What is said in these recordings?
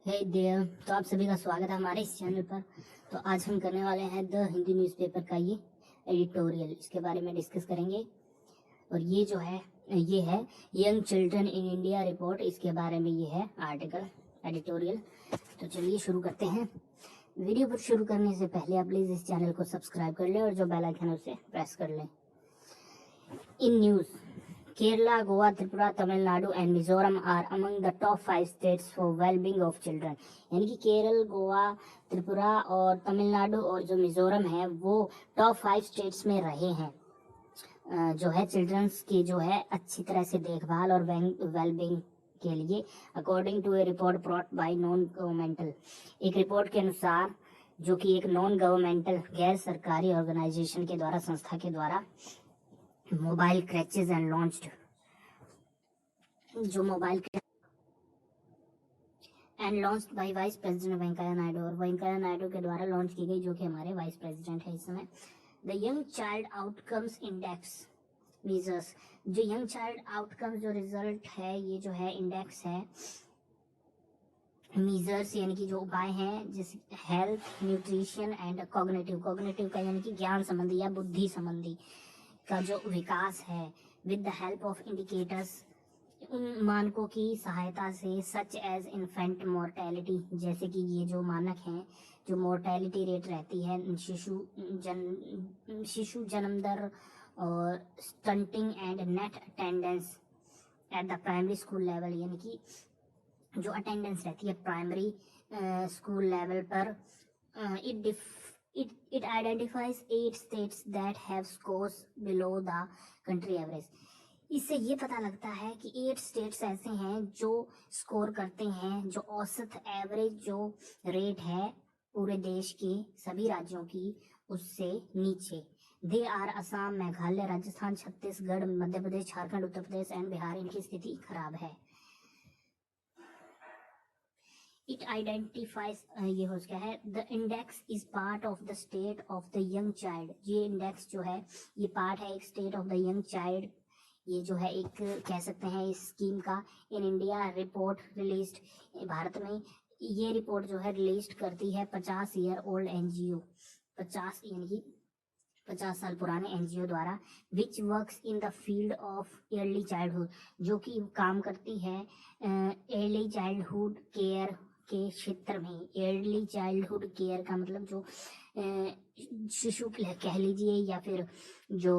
हे there, तो आप सभी का स्वागत है हमारे इस चैनल पर। तो आज हम करने वाले हैं द हिंदू न्यूज़पेपर का ये एडिटोरियल, इसके बारे में डिस्कस करेंगे। और ये जो है ये है young children in India report, इसके बारे में ये है आर्टिकल एडिटोरियल। तो चलिए शुरू करते हैं। वीडियो पर शुरू करने से पहले आप प्लीज़ इस चैनल को सब्सक्राइब कर लें और जो बेल आइकन है उसे प्रेस कर लें। In news, Kerala, Goa, Tripura, Tamil Nadu and Mizoram are among the top 5 states for well-being of children। यानी कि केरल, गोवा, त्रिपुरा और तमिलनाडु और जो मिजोरम है वो टॉप 5 स्टेट्स में रहे हैं जो है चिल्ड्रंस की जो है अच्छी तरह से देखभाल और वेलबींग के लिए, according to a report brought by non governmental. एक रिपोर्ट के अनुसार, जो कि एक नॉन गवर्नमेंटल गैर सरकारी ऑर्गेनाइजेशन के द्वारा, संस्था के द्वारा मोबाइल क्रैचेज एंड लॉन्च्ड, जो mobile and launched by vice president Venkaiah Naidu, और वेंकैया नायडू के द्वारा लॉन्च की गई, जो कि हमारे वाइस प्रेसिडेंट है इस समय। The young child outcomes index measures, जो यंग चाइल्ड आउटकम्स जो रिजल्ट है, ये जो है इंडेक्स है मीजर्स, यानी कि जो उपाय हैं जैसे हेल्थ, न्यूट्रिशन एंड कॉग्निटिव का यानी कि ज्ञान संबंधी या बुद्धि संबंधी का जो विकास है, with the help of indicators, उन मानकों की सहायता से, सच एज इन्फेंट मोर्टेलिटी, जैसे कि ये जो मानक हैं, जो मोर्टेलिटी रेट रहती है शिशु जन्म दर और stunting and net attendance at the primary school level, यानी कि जो अटेंडेंस रहती है प्राइमरी स्कूल लेवल पर, it identifies 8 states that have scores below the country average। इससे ये पता लगता है कि 8 स्टेट्स ऐसे हैं जो स्कोर करते हैं, जो औसत एवरेज जो रेट है पूरे देश के सभी राज्यों की उससे नीचे। They are Assam, Meghalaya, Rajasthan, Chhattisgarh, Madhya Pradesh, Jharkhand, Uttar Pradesh and Bihar. इनकी स्थिति खराब है। इट आइडेंटिफाइज, ये हो गया है, the index is part of the state of the young child. ये इंडेक्स जो है ये पार्ट है एक state of the young child, ये जो है एक कह सकते हैं इस स्कीम का। In India report released, Bharat में ये रिपोर्ट जो है रिलीज करती है 50 ईयर ओल्ड एनजीओ, 50 यानी कि 50 साल पुराने एनजीओ द्वारा, which works in the field of early childhood, जो कि काम करती है अर्ली चाइल्डहुड केयर के क्षेत्र में। अर्ली चाइल्डहुड केयर का मतलब जो शिशु कह लीजिए, या फिर जो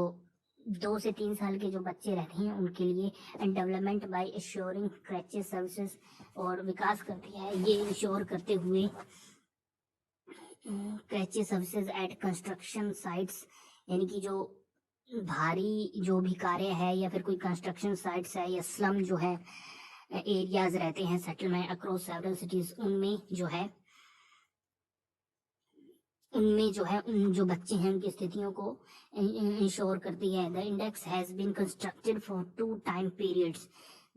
2 से 3 साल के जो बच्चे रहते हैं उनके लिए, and development by assuring creches services, और विकास करती है ये इंश्योर करते हुए creches services at construction sites, यानी कि जो भारी जो भी कार्य है या फिर कोई कंस्ट्रक्शन साइट्स है या स्लम जो है एरियाज रहते हैं सेटलमेंट अक्रॉस सेवरल सिटीज, उनमें जो है उन जो बच्चे हैं उनकी स्थितियों को इंश्योर करती है। The index has been constructed for 2 time periods.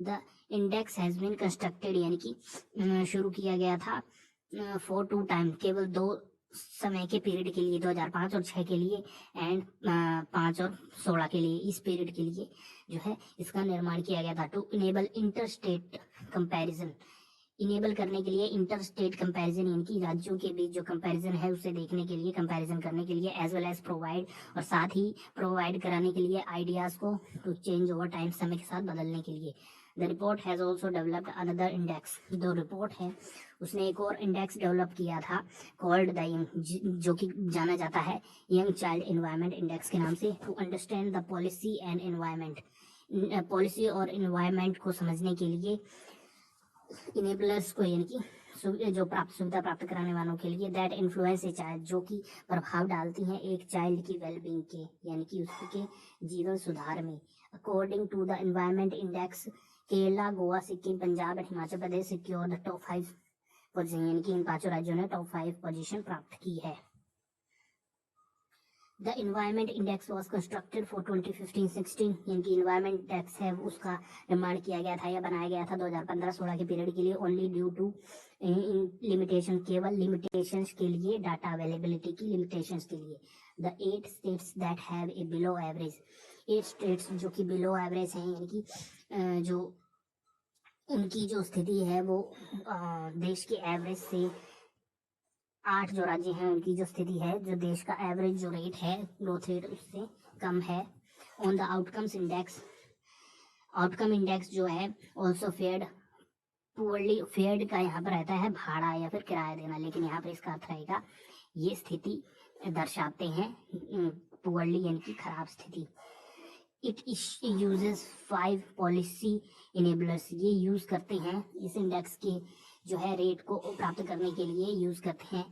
The index has been constructed यानी कि शुरू किया गया था फॉर 2 टाइम, केवल 2 समय के पीरियड के लिए, 2005 और 6 के लिए, एंड 5 और 16 के लिए। इस पीरियड के लिए जो है इसका निर्माण किया गया था। To enable interstate comparison, enable करने के लिए इंटरस्टेट कंपैरिजन, यानी कि राज्यों के बीच जो कंपैरिजन है उसे देखने के लिए, कंपैरिजन करने के लिए, एज वेल एज प्रोवाइड, और साथ ही प्रोवाइड कराने के लिए आइडियाज को टू चेंज ओवर टाइम, समय के साथ बदलने के लिए। The report has also developed another index, जो रिपोर्ट है उसने एक और इंडेक्स डेवलप किया था, कॉल्ड द यंग, जो कि जाना जाता है यंग चाइल्ड एनवायरमेंट इंडेक्स के नाम से। To understand the policy and environment, policy और एनवायरमेंट को समझने के लिए, इनेबलर्स को यानी कि जो सुविधा प्राप्त कराने वालों के लिए, दैट इन्फ्लुएंस ए चाइल्ड, जो कि प्रभाव डालती हैं एक चाइल्ड की वेलबींग के, यानी कि उसके जीवन सुधार में। According to the environment index, Kerala, Goa, Sikkim, Punjab and Himachal Pradesh secure the top 5 position, यानी कि इन 5 राज्यों ने टॉप 5 पोजीशन प्राप्त की है। The environment index was constructed for 2015-16, यानी कि इन्वायरमेंट इंडेक्स है उसका निर्माण किया गया था या बनाया गया था 2015-16 के पीरियड के लिए। ओनली ड्यू टू लिमिटेशन, केवल लिमिटेशंस के लिए, डाटा अवेलेबिलिटी की लिमिटेशंस के लिए। The 8 states that have a below average, 8 states जो कि बिलो एवरेज हैं, यानी कि जो उनकी जो स्थिति है वो देश के एवरेज से 8 जो राज्य हैं उनकी जो स्थिति है, जो देश का एवरेज जो रेट है ग्रोथ रेट उससे कम है। ऑन द आउटकम इंडेक्स जो है ऑल्सो फेयर्ड पुअरली, फेयर्ड का यहाँ पर रहता है भाड़ा या फिर किराया देना, लेकिन यहाँ पर इसका अर्थ रहेगा ये स्थिति दर्शाते हैं पुअरली यानी कि खराब स्थिति। इट यूजेस 5 पॉलिसी इनेबलर्स, ये यूज करते हैं इस इंडेक्स के जो है रेट को प्राप्त करने के लिए यूज करते हैं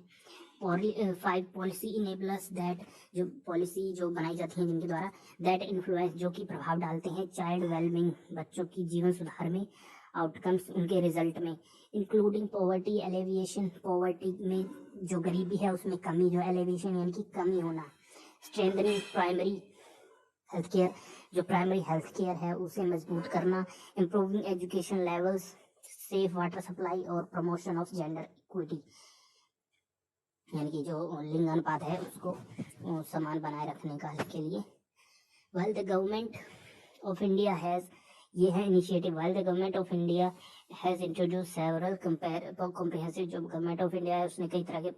5 पॉलिसी इनेबलर्स दैट, जो पॉलिसी जो बनाई जाती हैं जिनके द्वारा, दैट इन्फ्लुएंस जो कि प्रभाव डालते हैं चाइल्ड वेलबींग, बच्चों की जीवन सुधार में, आउटकम्स उनके रिजल्ट में, इंक्लूडिंग पॉवर्टी एलिविएशन, पॉवर्टी में जो गरीबी है उसमें कमी, जो एलिविएशन यानी कि कमी होना, स्ट्रेंथनिंग प्राइमरी हेल्थ केयर, जो प्राइमरी हेल्थ केयर है उसे मजबूत करना, improving education levels, safe water supply और प्रमोशन ऑफ जेंडर इक्विटी, यानी कि जो लिंग अनुपात है उसको समान बनाए रखने का के लिए। Well the government of India has, ये है initiative, well the government of India has introduce several comprehensive, जो गवर्नमेंट ऑफ इंडिया है उसने कई तरह के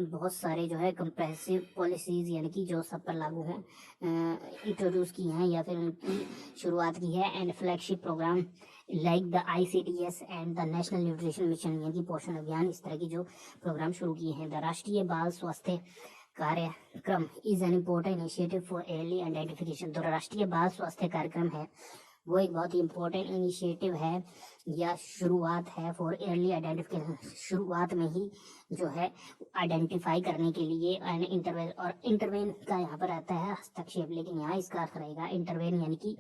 बहुत सारे जो है कम्प्रेहेंसिव पॉलिसीज यानी कि जो सब पर लागू हों इंट्रोड्यूस की हैं या फिर उनकी शुरुआत की है, and flagship program like the ICDS and the national nutrition mission यानी कि पोषण अभियान, इस तरह की जो प्रोग्राम शुरू किए हैं। द राष्ट्रीय बाल स्वास्थ्य कार्यक्रम is an important initiative for early identification, तो राष्ट्रीय बाल स्वास्थ्य कार्यक्रम है वो एक बहुत ही इम्पोर्टेंट इनिशिएटिव है या शुरुआत है फॉर अर्ली आइडेंटिफिकेशन, शुरुआत में ही जो है आइडेंटिफाई करने के लिए, एंड इंटरवेन, और इंटरवेन का यहाँ पर रहता है हस्तक्षेप, लेकिन यहाँ इसका अर्थ रहेगा इंटरवेन यानी कि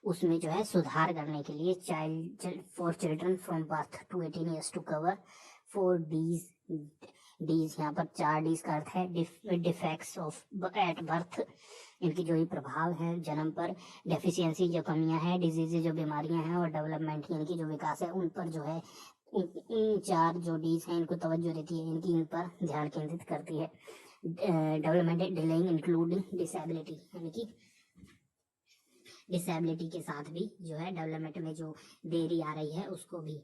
उसमें जो है सुधार करने के लिए, child for children from birth to 18 years to cover 4 Ds, यहाँ पर 4 डीज का अर्थ है डिफेक्ट्स ऑफ एट बर्थ, इनकी जो ही प्रभाव है जन्म पर, डेफिशिएंसी जो कमियां हैं, डिजीज जो बीमारियां हैं, और डेवलपमेंट यानी कि जो विकास है उन पर जो है इन 4 जो डीज हैं इनको तवज्जो देती है, इनकी इन पर ध्यान केंद्रित करती है। डेवलपमेंट डिलेइंग इंक्लूडिंग डिसेबिलिटी, यानी कि डिसेबिलिटी के साथ भी जो है डेवलपमेंट में जो देरी आ रही है उसको भी।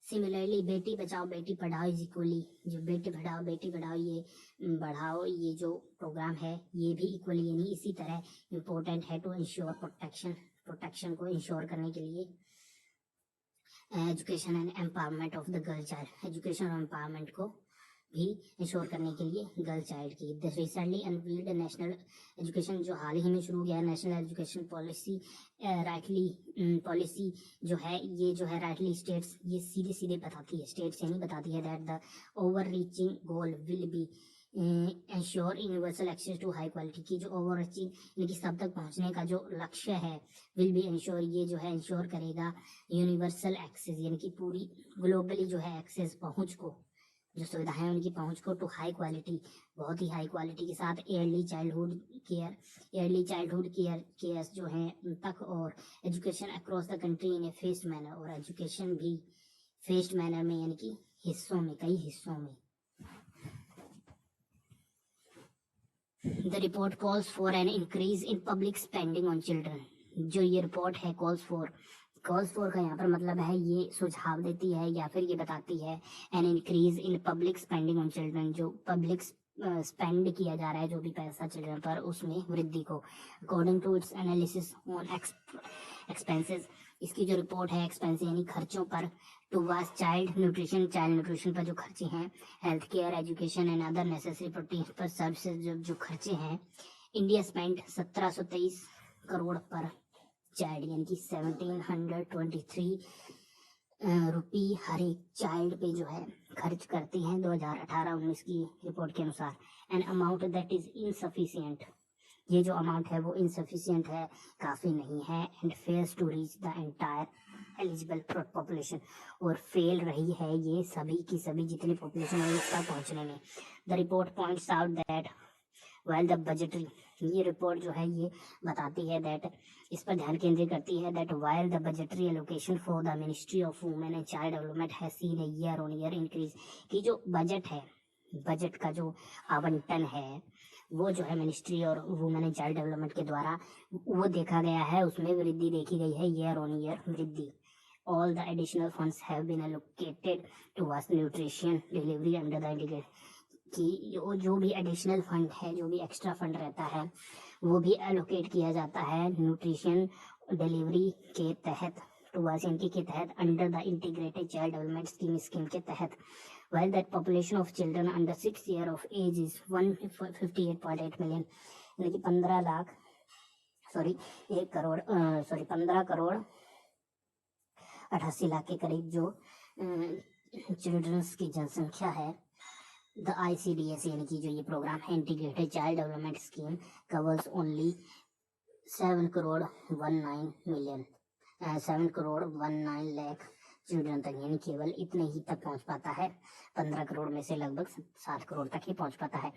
Similarly Beti Bachao Beti Padhao is equally, जो बेटी पढ़ाओ ये जो प्रोग्राम है ये भी इक्वली यानी इसी तरह इम्पोर्टेंट है टू इंश्योर प्रोटेक्शन को इंश्योर करने के लिए। Education and empowerment of the girl child, education और एम्पावरमेंट को भी इंश्योर करने के लिए गर्ल चाइल्ड की। The recently unveiled national education, जो हाल ही में शुरू किया है नेशनल एजुकेशन पॉलिसी, पॉलिसी जो है ये जो है राइटली स्टेट्स, ये सीधे सीधे बताती है, स्टेट्स यानी बताती है that the over reaching goal will be insure universal access to high quality, की जो ओवर रीचिंग यानी कि सब तक पहुंचने का जो लक्ष्य है, विल बी इंश्योर, ये जो है इंश्योर करेगा यूनिवर्सल एक्सेस यानी कि पूरी ग्लोबली जो है एक्सेस पहुंच को, जो सुविधाएं उनकी पहुंच को, टू हाई क्वालिटी, बहुत ही हाई क्वालिटी के साथ, अर्ली चाइल्डहुड केयर जो है उन तक, और education across the country in A faced manner, और एजुकेशन भी फेस्ड मैनर में यानी कि हिस्सों में, कई हिस्सों में। The report calls for an increase in public spending on children, जो ये रिपोर्ट है कॉल्स फॉर का यहाँ पर मतलब है ये सुझाव देती है या फिर ये बताती है an increase in public spending on children, जो पब्लिक स्पेंड किया जा रहा है जो भी पैसा चिल्ड्रन पर उसमें वृद्धि को। According to its analysis on expenses, इसकी जो रिपोर्ट है एक्सपेंस यानी खर्चों पर, टुवर्ड्स चाइल्ड न्यूट्रिशन पर जो खर्चे हैं, health care education and other necessary protein पर सर्विसेज जो खर्चे हैं, इंडिया स्पेंड 1723 करोड़ पर चाइल्ड यानी कि 1723 रुपी हर एक चाइल्ड पे जो है खर्च करती हैं 2018-19 की रिपोर्ट के अनुसार। An amount that is insufficient, ये जो अमाउंट है वो इनसफिशिएंट है, काफ़ी नहीं है, and fails to reach the entire eligible population, और फेल रही है ये सभी की सभी जितनी पॉपुलेशन है उस तक पहुंचने में। The report points out that well the budgetary, ये रिपोर्ट जो है ये बताती है दैट, इस पर ध्यान केंद्रित करती है that while the budgetary allocation for the ministry of women and child development has seen a year on year increase, की जो बजट है, बजट का जो आवंटन है वो जो है मिनिस्ट्री और वुमेन एंड चाइल्ड डेवलपमेंट के द्वारा वो देखा गया है, उसमें वृद्धि देखी गई है, ईयर ऑन ईयर वृद्धि all the additional funds have been allocated towards nutrition delivery under the integrated कि जो भी एडिशनल फंड है, जो भी एक्स्ट्रा फंड रहता है, वो भी एलोकेट किया जाता है न्यूट्रिशन डिलीवरी के तहत, टुवर्ड्स इनके के तहत, under the integrated child development scheme के तहत। while that population of children under 6 years of age is 158.8 million, यानी कि 15 करोड़ 88 लाख के करीब जो चिल्ड्रंस की जनसंख्या है। द ICDS यानी कि जो ये प्रोग्राम है integrated child development scheme covers only 7 crore 19 lakh children तक, यानी केवल इतने ही तक पहुंच पाता है। 15 करोड़ में से लगभग 7 करोड़ तक ही पहुंच पाता है।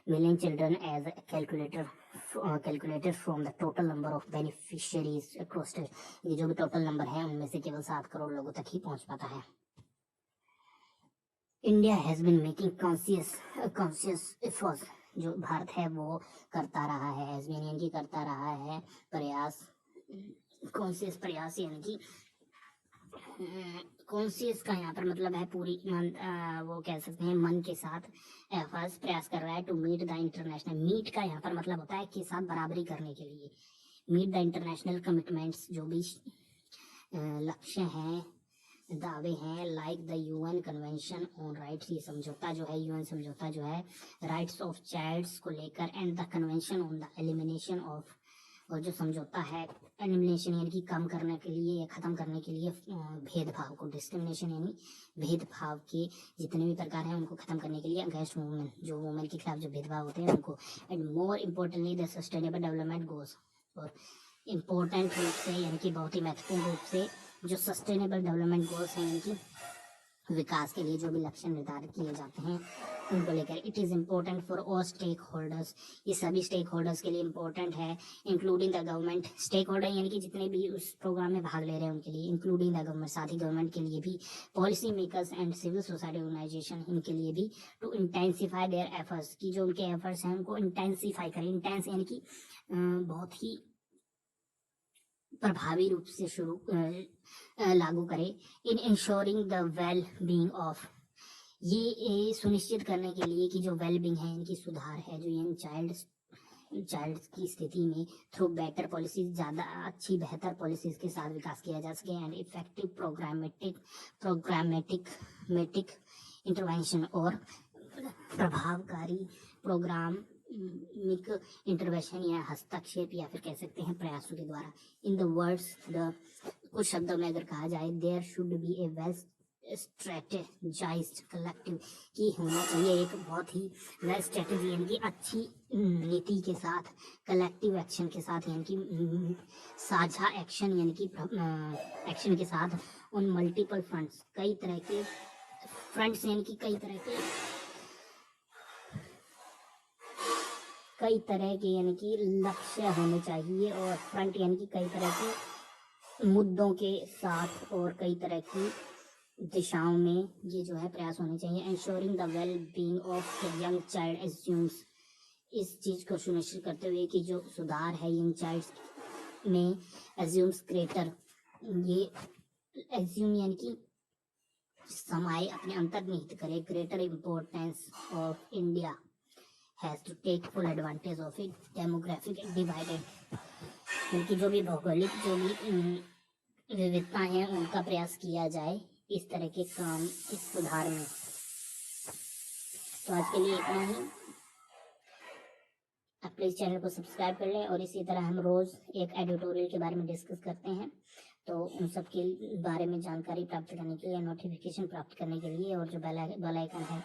Million children as calculated from the total number of beneficiaries across state, ये जो भी टोटल नंबर है उनमें से केवल 7 करोड़ लोगों तक ही पहुंच पाता है। India has been making conscious efforts, जो भारत है वो करता रहा है, हैज बीन यानी कि करता रहा है प्रयास, कॉन्शियस प्रयास यानी कि कॉन्शियस का यहाँ पर मतलब है पूरी वो कह सकते हैं मन के साथ एफर्ट्स प्रयास कर रहा है to meet the international, meet का यहाँ पर मतलब होता है के साथ बराबरी करने के लिए, मीट द इंटरनेशनल कमिटमेंट्स, जो भी लक्ष्य हैं, दावे हैं, like the UN convention on rights, ये समझौता जो है UN समझौता जो है राइट्स ऑफ चाइल्ड्स को लेकर, and the convention on the elimination of, और जो समझौता है एलिमिनेशन यानी कि कम करने के लिए या खत्म करने के लिए भेदभाव को, डिस्क्रिमिनेशन यानी भेदभाव के जितने भी प्रकार हैं उनको खत्म करने के लिए, अगेंस्ट वुमेन, जो वुमेन के खिलाफ जो भेदभाव होते हैं उनको, and more importantly the sustainable development goals, और इम्पोर्टेंट रूप से यानी कि बहुत ही महत्वपूर्ण रूप से जो सस्टेनेबल डेवलपमेंट गोल्स हैं, यानी कि विकास के लिए जो भी लक्ष्य निर्धारित किए जाते हैं उनको लेकर, it is important for all stakeholders, ये सभी स्टेक होल्डर्स के लिए इम्पोर्टेंट है, including the government, stakeholder यानी कि जितने भी उस प्रोग्राम में भाग ले रहे हैं उनके लिए, इंक्लूडिंग द गवर्नमेंट, साथ ही गवर्नमेंट के लिए भी, policy makers and civil society organization, इनके लिए भी, टू इंटेंसिफाई देयर एफर्ट्स, की जो उनके एफर्ट्स हैं उनको इंटेंसिफाई करें, इंटेंस यानी कि बहुत ही प्रभावी रूप से लागू करे, in insuring the well being of, ये सुनिश्चित करने के लिए कि जो वेल बीइंग है, इनकी सुधार है, जो यंग चाइल्ड की स्थिति में, थ्रू बेटर पॉलिसीज, ज़्यादा अच्छी बेहतर पॉलिसीज के साथ विकास किया जा सके, एंड इफेक्टिव प्रोग्रामेटिक इंटरवेंशन, और प्रभावकारी प्रोग्रामिक इंटरवेंशन या हस्तक्षेप या फिर कह सकते हैं प्रयासों के द्वारा। इन द वर्ड्स कुछ शब्दों में अगर कहा जाए, there should be a well strategized collective, की होना चाहिए एक बहुत ही वेल स्ट्रेटेजी यानी कि अच्छी नीति के साथ, कलेक्टिव एक्शन के साथ यानी कि साझा एक्शन यानी कि एक्शन के साथ, उन मल्टीपल फ्रंट्स, कई तरह के फ्रंट्स यानी कि कई तरह के यानी कि लक्ष्य होने चाहिए, और फ्रंट यानी कि कई तरह के मुद्दों के साथ और कई तरह की दिशाओं में ये जो है प्रयास होने चाहिए। Ensuring the well being of the young child assumes, इस चीज़ को सुनिश्चित करते हुए कि जो सुधार है यंग चाइल्ड में, एज्यूम्स ग्रेटर, ये एज्यूम यानी कि समाये, अपने अंतर्निहित करे, greater importance of India has to take full advantage of it demographic divided, क्योंकि जो भी भौगोलिक जो भी विविधता है उनका प्रयास किया जाए इस तरह के काम, इस सुधार में। तो आज के लिए इतना ही, आप प्लीज़ चैनल को सब्सक्राइब कर लें, और इसी तरह हम रोज़ एक एडिटोरियल के बारे में डिस्कस करते हैं, तो उन सब के बारे में जानकारी प्राप्त करने के लिए, नोटिफिकेशन प्राप्त करने के लिए, और जो बेल आइकन है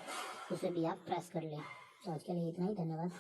उसे भी आप प्रेस कर लें। तो आज के लिए इतना ही, धन्यवाद।